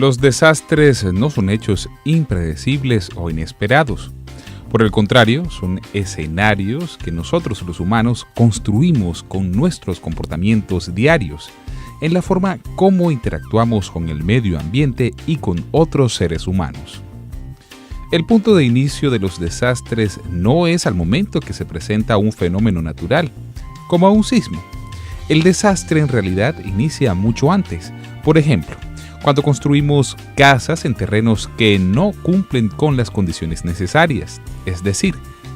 Los desastres no son hechos impredecibles o inesperados. Por el contrario, son escenarios que nosotros los humanos construimos con nuestros comportamientos diarios, en la forma como interactuamos con el medio ambiente y con otros seres humanos. El punto de inicio de los desastres no es al momento que se presenta un fenómeno natural, como un sismo. El desastre en realidad inicia mucho antes. Por ejemplo, cuando construimos casas en terrenos que no cumplen con las condiciones necesarias, es decir,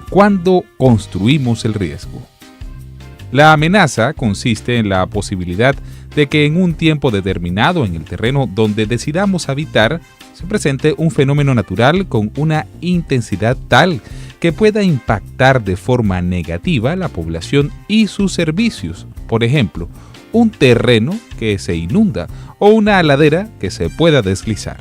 cuando construimos el riesgo. La amenaza consiste en la posibilidad de que en un tiempo determinado en el terreno donde decidamos habitar se presente un fenómeno natural con una intensidad tal que pueda impactar de forma negativa la población y sus servicios. Por ejemplo, un terreno que se inunda o una ladera que se pueda deslizar.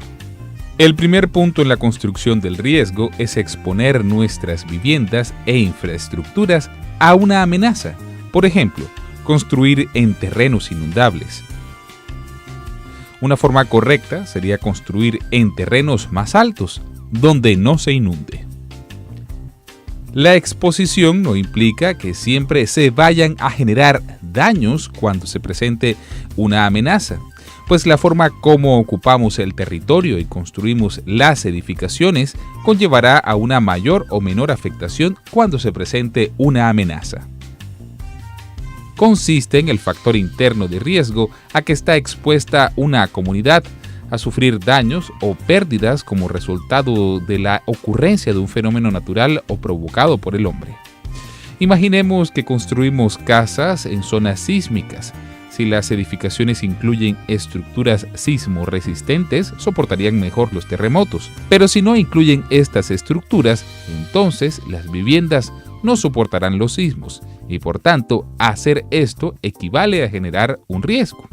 El primer punto en la construcción del riesgo es exponer nuestras viviendas e infraestructuras a una amenaza. Por ejemplo, construir en terrenos inundables. Una forma correcta sería construir en terrenos más altos, donde no se inunde. La exposición no implica que siempre se vayan a generar daños cuando se presente una amenaza, pues la forma como ocupamos el territorio y construimos las edificaciones conllevará a una mayor o menor afectación cuando se presente una amenaza. Consiste en el factor interno de riesgo a que está expuesta una comunidad a sufrir daños o pérdidas como resultado de la ocurrencia de un fenómeno natural o provocado por el hombre. Imaginemos que construimos casas en zonas sísmicas. Si las edificaciones incluyen estructuras sismo-resistentes, soportarían mejor los terremotos. Pero si no incluyen estas estructuras, entonces las viviendas no soportarán los sismos y por tanto hacer esto equivale a generar un riesgo.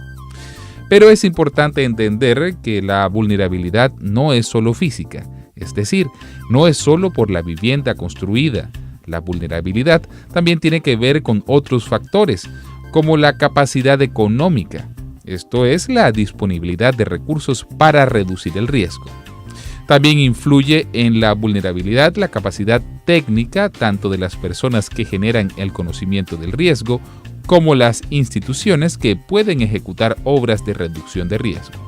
Pero es importante entender que la vulnerabilidad no es solo física, es decir, no es solo por la vivienda construida. La vulnerabilidad también tiene que ver con otros factores, como la capacidad económica, esto es, la disponibilidad de recursos para reducir el riesgo. También influye en la vulnerabilidad la capacidad técnica tanto de las personas que generan el conocimiento del riesgo como las instituciones que pueden ejecutar obras de reducción de riesgo.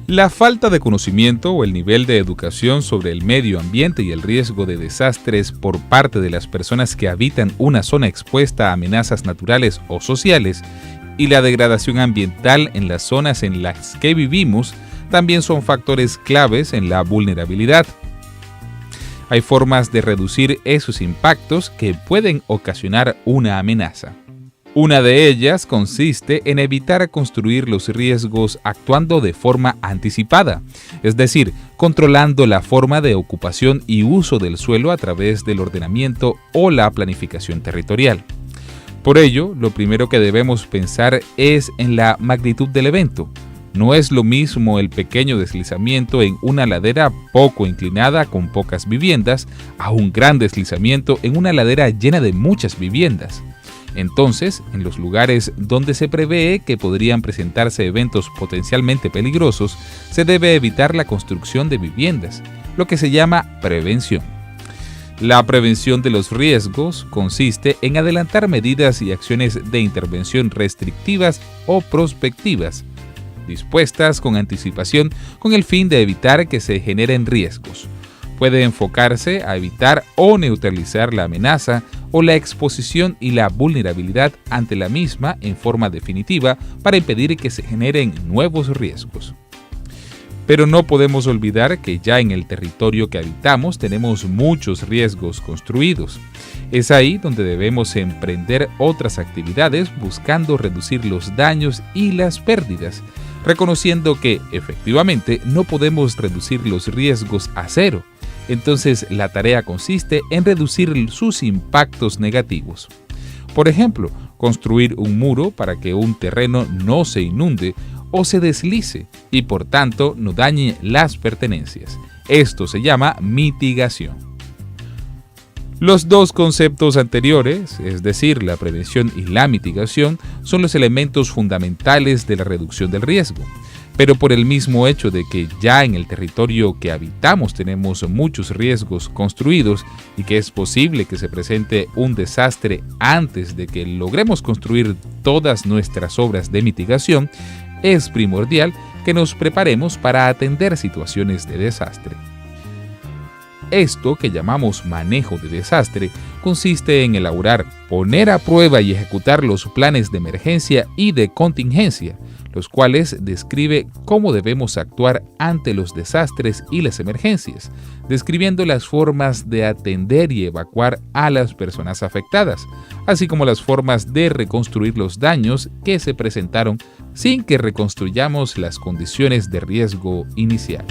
La falta de conocimiento o el nivel de educación sobre el medio ambiente y el riesgo de desastres por parte de las personas que habitan una zona expuesta a amenazas naturales o sociales y la degradación ambiental en las zonas en las que vivimos también son factores claves en la vulnerabilidad. Hay formas de reducir esos impactos que pueden ocasionar una amenaza. Una de ellas consiste en evitar construir los riesgos actuando de forma anticipada, es decir, controlando la forma de ocupación y uso del suelo a través del ordenamiento o la planificación territorial. Por ello, lo primero que debemos pensar es en la magnitud del evento. No es lo mismo el pequeño deslizamiento en una ladera poco inclinada con pocas viviendas a un gran deslizamiento en una ladera llena de muchas viviendas. Entonces, en los lugares donde se prevé que podrían presentarse eventos potencialmente peligrosos, se debe evitar la construcción de viviendas, lo que se llama prevención. La prevención de los riesgos consiste en adelantar medidas y acciones de intervención restrictivas o prospectivas, dispuestas con anticipación con el fin de evitar que se generen riesgos. Puede enfocarse a evitar o neutralizar la amenaza o la exposición y la vulnerabilidad ante la misma en forma definitiva para impedir que se generen nuevos riesgos. Pero no podemos olvidar que ya en el territorio que habitamos tenemos muchos riesgos construidos. Es ahí donde debemos emprender otras actividades buscando reducir los daños y las pérdidas, reconociendo que, efectivamente, no podemos reducir los riesgos a cero. Entonces, la tarea consiste en reducir sus impactos negativos. Por ejemplo, construir un muro para que un terreno no se inunde o se deslice y, por tanto, no dañe las pertenencias. Esto se llama mitigación. Los dos conceptos anteriores, es decir, la prevención y la mitigación, son los elementos fundamentales de la reducción del riesgo. Pero por el mismo hecho de que ya en el territorio que habitamos tenemos muchos riesgos construidos y que es posible que se presente un desastre antes de que logremos construir todas nuestras obras de mitigación, es primordial que nos preparemos para atender situaciones de desastre. Esto que llamamos manejo de desastre consiste en elaborar, poner a prueba y ejecutar los planes de emergencia y de contingencia, los cuales describe cómo debemos actuar ante los desastres y las emergencias, describiendo las formas de atender y evacuar a las personas afectadas, así como las formas de reconstruir los daños que se presentaron sin que reconstruyamos las condiciones de riesgo inicial.